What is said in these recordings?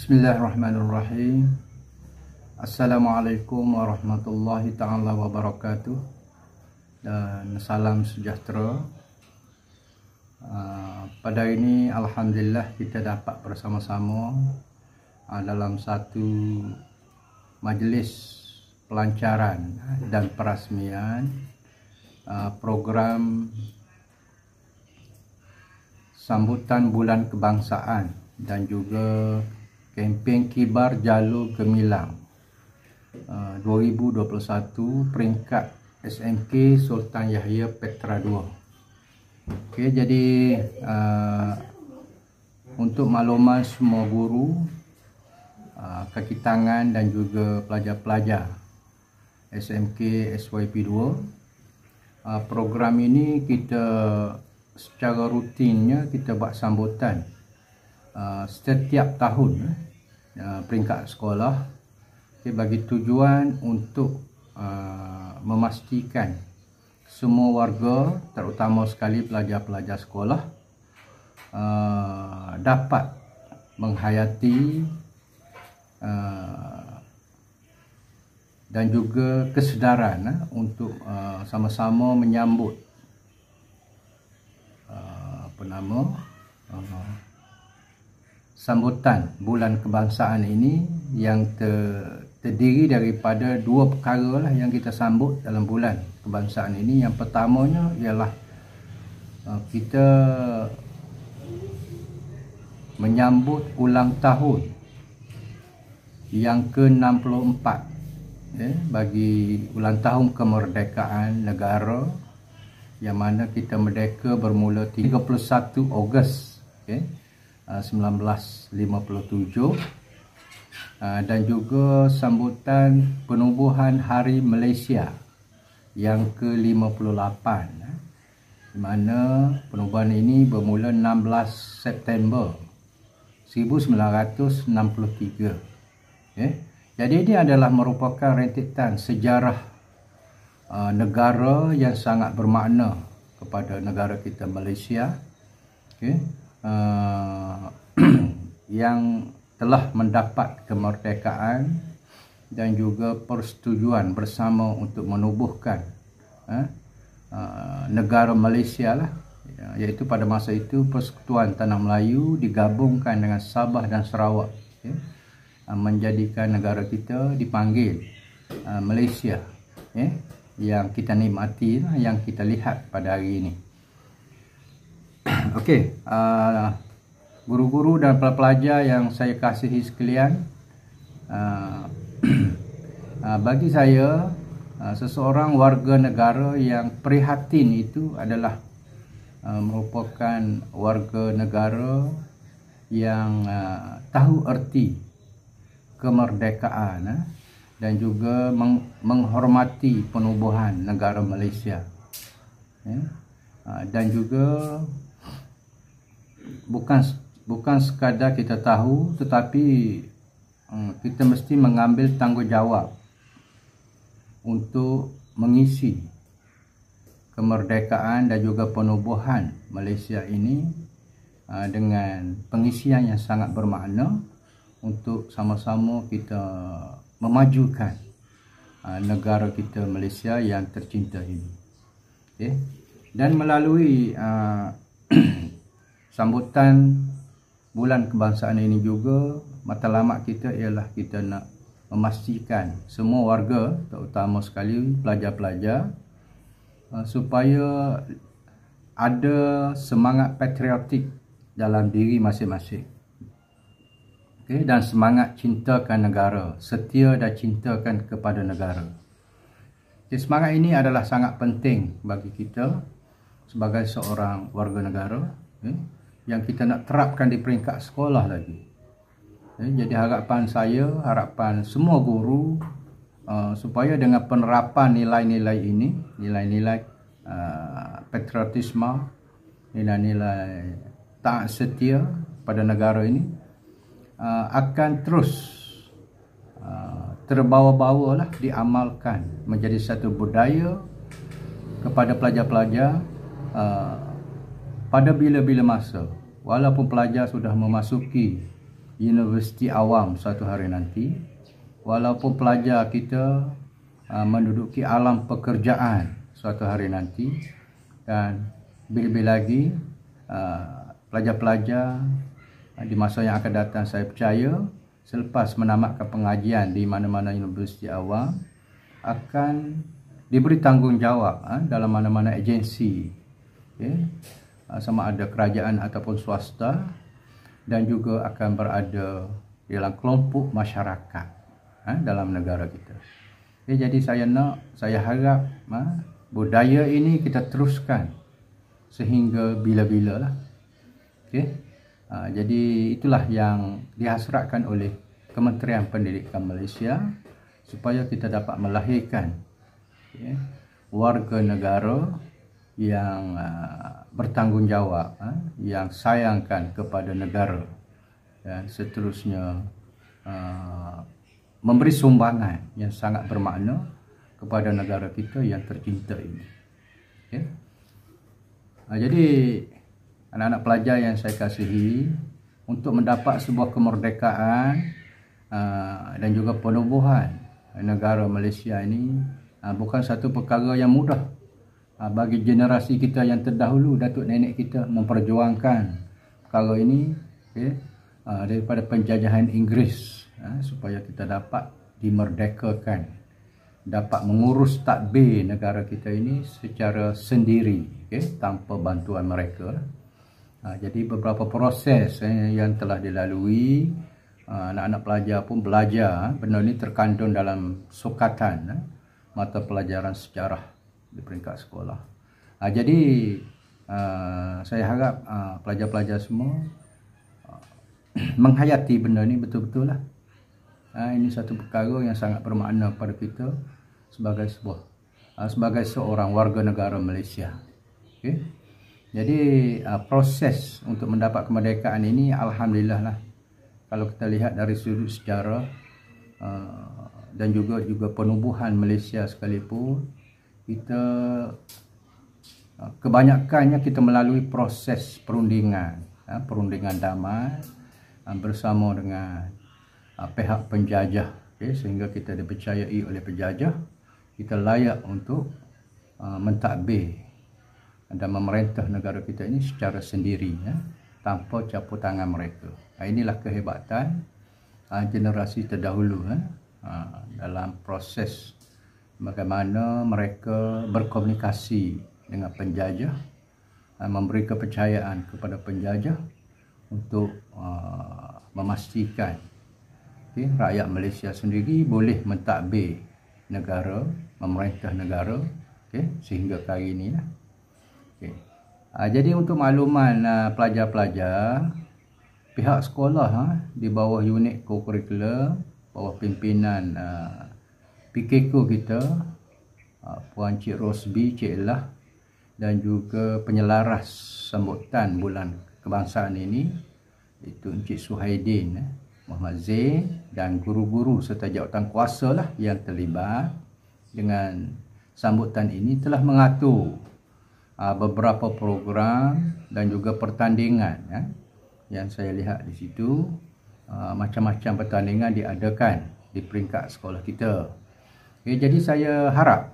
Bismillahirrahmanirrahim. Assalamualaikum warahmatullahi ta'ala wabarakatuh. Dan salam sejahtera. Pada hari ini alhamdulillah kita dapat bersama-sama dalam satu majlis pelancaran dan perasmian program sambutan bulan kebangsaan dan juga kempen Kibar Jalur Gemilang 2021 peringkat SMK Sultan Yahya Petra II. Okey, jadi untuk makluman semua guru, kaki tangan dan juga pelajar-pelajar SMK SYP 2, program ini kita secara rutinnya kita buat sambutan setiap tahun peringkat sekolah, bagi tujuan untuk memastikan semua warga, terutama sekali pelajar-pelajar sekolah, dapat menghayati dan juga kesedaran untuk sama-sama menyambut sambutan bulan kebangsaan ini yang terdiri daripada dua perkara yang kita sambut dalam bulan kebangsaan ini. Yang pertamanya ialah kita menyambut ulang tahun yang ke-64 bagi ulang tahun kemerdekaan negara, yang mana kita merdeka bermula 31 Ogos 1957, dan juga sambutan penubuhan Hari Malaysia yang ke-58, di mana penubuhan ini bermula 16 September 1963. Jadi ini adalah merupakan rentetan sejarah negara yang sangat bermakna kepada negara kita Malaysia, yang telah mendapat kemerdekaan dan juga persetujuan bersama untuk menubuhkan negara Malaysia lah, iaitu pada masa itu Persekutuan Tanah Melayu digabungkan dengan Sabah dan Sarawak, menjadikan negara kita dipanggil Malaysia, yang kita nikmati, yang kita lihat pada hari ini. Okey, guru-guru dan pelajar yang saya kasihi sekalian, bagi saya seseorang warga negara yang prihatin itu adalah merupakan warga negara yang tahu erti kemerdekaan dan juga menghormati penubuhan negara Malaysia, dan juga bukan sekadar kita tahu, tetapi kita mesti mengambil tanggungjawab untuk mengisi kemerdekaan dan juga penubuhan Malaysia ini dengan pengisian yang sangat bermakna untuk sama-sama kita memajukan negara kita Malaysia yang tercinta ini. Dan melalui sambutan bulan kebangsaan ini juga, matlamat kita ialah kita nak memastikan semua warga, terutama sekali pelajar-pelajar, supaya ada semangat patriotik dalam diri masing-masing, dan semangat cintakan negara, setia dan cintakan kepada negara. Semangat ini adalah sangat penting bagi kita sebagai seorang warga negara, yang kita nak terapkan di peringkat sekolah lagi. Jadi harapan saya, harapan semua guru, supaya dengan penerapan nilai-nilai ini, nilai-nilai patriotisme, nilai-nilai taat setia pada negara ini, akan terus terbawa-bawa lah, diamalkan menjadi satu budaya kepada pelajar-pelajar pada bila-bila masa, walaupun pelajar sudah memasuki universiti awam suatu hari nanti, walaupun pelajar kita menduduki alam pekerjaan suatu hari nanti, dan lebih-lebih lagi pelajar-pelajar di masa yang akan datang, saya percaya selepas menamatkan pengajian di mana-mana universiti awam akan diberi tanggungjawab dalam mana-mana agensi, sama ada kerajaan ataupun swasta, dan juga akan berada dalam kelompok masyarakat dalam negara kita. Jadi saya harap budaya ini kita teruskan sehingga bila-bila lah. Jadi itulah yang dihasratkan oleh Kementerian Pendidikan Malaysia, supaya kita dapat melahirkan warga negara yang bertanggungjawab, yang sayangkan kepada negara, dan seterusnya memberi sumbangan yang sangat bermakna kepada negara kita yang tercinta ini. Jadi anak-anak pelajar yang saya kasihi, untuk mendapat sebuah kemerdekaan dan juga penubuhan negara Malaysia ini bukan satu perkara yang mudah. Bagi generasi kita yang terdahulu, datuk nenek kita memperjuangkan perkara ini daripada penjajahan Inggeris, supaya kita dapat dimerdekakan, dapat mengurus tadbir negara kita ini secara sendiri, tanpa bantuan mereka. Jadi beberapa proses yang telah dilalui, anak-anak pelajar pun belajar benda ini terkandung dalam sukatan mata pelajaran sejarah di peringkat sekolah. Jadi saya harap pelajar-pelajar semua menghayati benda ini betul-betul lah. Ini satu perkara yang sangat bermakna pada kita sebagai seorang warga negara Malaysia. Jadi proses untuk mendapat kemerdekaan ini, alhamdulillah lah, kalau kita lihat dari sudut sejarah dan juga penubuhan Malaysia sekalipun, kita kebanyakannya kita melalui proses perundingan damai bersama dengan pihak penjajah, sehingga kita dipercayai oleh penjajah, kita layak untuk mentadbir dan memerintah negara kita ini secara sendiri, tanpa campur tangan mereka. Inilah kehebatan generasi terdahulu dalam proses bagaimana mereka berkomunikasi dengan penjajah, memberi kepercayaan kepada penjajah untuk memastikan rakyat Malaysia sendiri boleh mentadbir negara, memerintah negara, sehingga hari ini lah. Jadi untuk makluman pelajar-pelajar, pihak sekolah di bawah unit co-curricular, bawah pimpinan PKK kita, Puan Cik Rosby, Cik Elah, dan juga penyelaras sambutan bulan kebangsaan ini, itu Encik Suhaidin, Muhammad Zain, dan guru-guru serta jawatan kuasa lah yang terlibat dengan sambutan ini, telah mengatur beberapa program dan juga pertandingan yang saya lihat di situ. Macam-macam pertandingan diadakan di peringkat sekolah kita. Jadi saya harap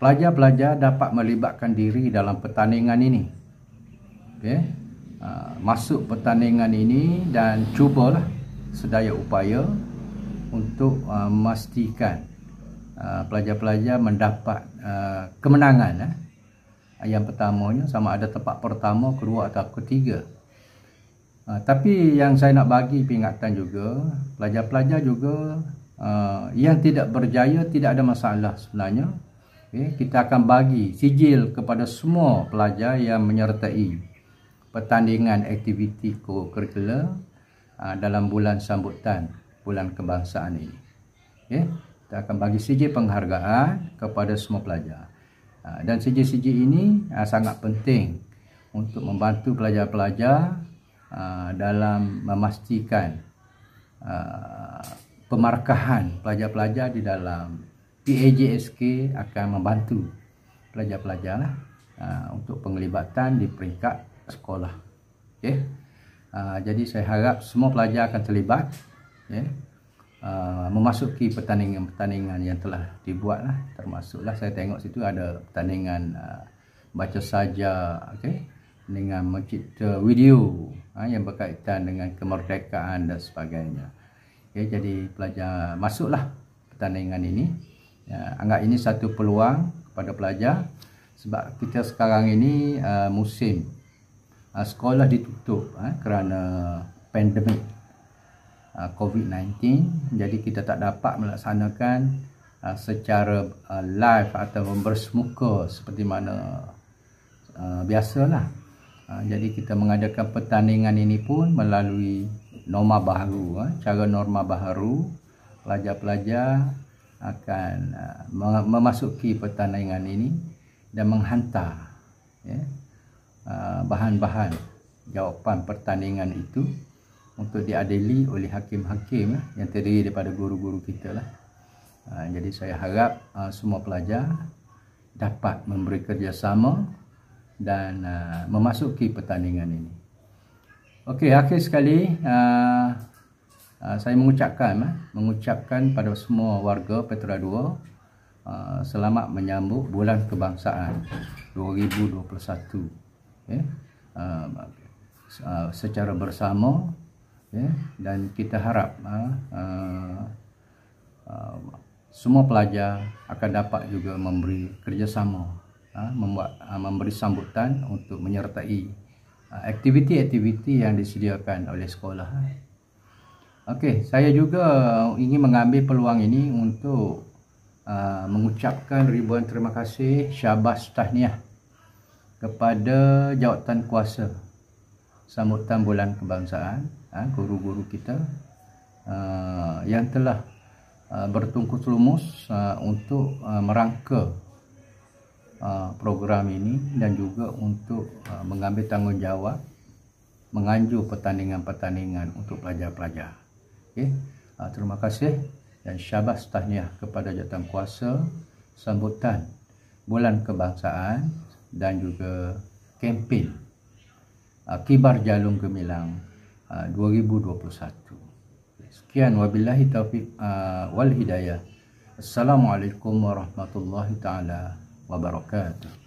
pelajar-pelajar dapat melibatkan diri dalam pertandingan ini. Masuk pertandingan ini dan cubalah sedaya upaya untuk memastikan pelajar-pelajar mendapat kemenangan. Yang pertamanya sama ada tempat pertama, kedua atau ketiga. Tapi yang saya nak bagi peringatan juga, pelajar-pelajar juga yang tidak berjaya, tidak ada masalah sebenarnya. Kita akan bagi sijil kepada semua pelajar yang menyertai pertandingan aktiviti co-curricular dalam bulan sambutan bulan kebangsaan ini. Kita akan bagi sijil penghargaan kepada semua pelajar. Dan sijil-sijil ini sangat penting untuk membantu pelajar-pelajar dalam memastikan pemarkahan pelajar-pelajar di dalam PAJSK, akan membantu pelajar-pelajar untuk penglibatan di peringkat sekolah. Jadi saya harap semua pelajar akan terlibat, memasuki pertandingan-pertandingan yang telah dibuat lah. Termasuklah saya tengok situ ada pertandingan baca saja, dengan mencipta video yang berkaitan dengan kemerdekaan dan sebagainya. Jadi pelajar masuklah pertandingan ini. Anggap ini satu peluang kepada pelajar, sebab kita sekarang ini musim sekolah ditutup kerana pandemik COVID-19. Jadi kita tak dapat melaksanakan secara live atau bersemuka seperti mana biasalah. Jadi kita mengadakan pertandingan ini pun melalui norma baharu. Cara norma baharu, pelajar-pelajar akan memasuki pertandingan ini dan menghantar bahan-bahan jawapan pertandingan itu untuk diadili oleh hakim-hakim yang terdiri daripada guru-guru kita lah. Jadi saya harap semua pelajar dapat memberi kerjasama dan memasuki pertandingan ini. Okey, akhir sekali saya mengucapkan pada semua warga Petra 2 selamat menyambut Bulan Kebangsaan 2021 secara bersama, dan kita harap semua pelajar akan dapat juga memberi kerjasama, memberi sambutan untuk menyertai aktiviti-aktiviti yang disediakan oleh sekolah. Okey, saya juga ingin mengambil peluang ini untuk mengucapkan ribuan terima kasih, syabas tahniah kepada jawatan kuasa sambutan Bulan Kebangsaan, guru-guru kita yang telah bertungkus lumus untuk merangka program ini dan juga untuk mengambil tanggungjawab menganjur pertandingan-pertandingan untuk pelajar-pelajar. Terima kasih dan syabas tahniah kepada jawatan kuasa sambutan Bulan Kebangsaan dan juga kempen Kibar Jalung Gemilang 2021. Sekian, wabillahi taufiq wal hidayah. Assalamualaikum warahmatullahi taala wabarakatuh.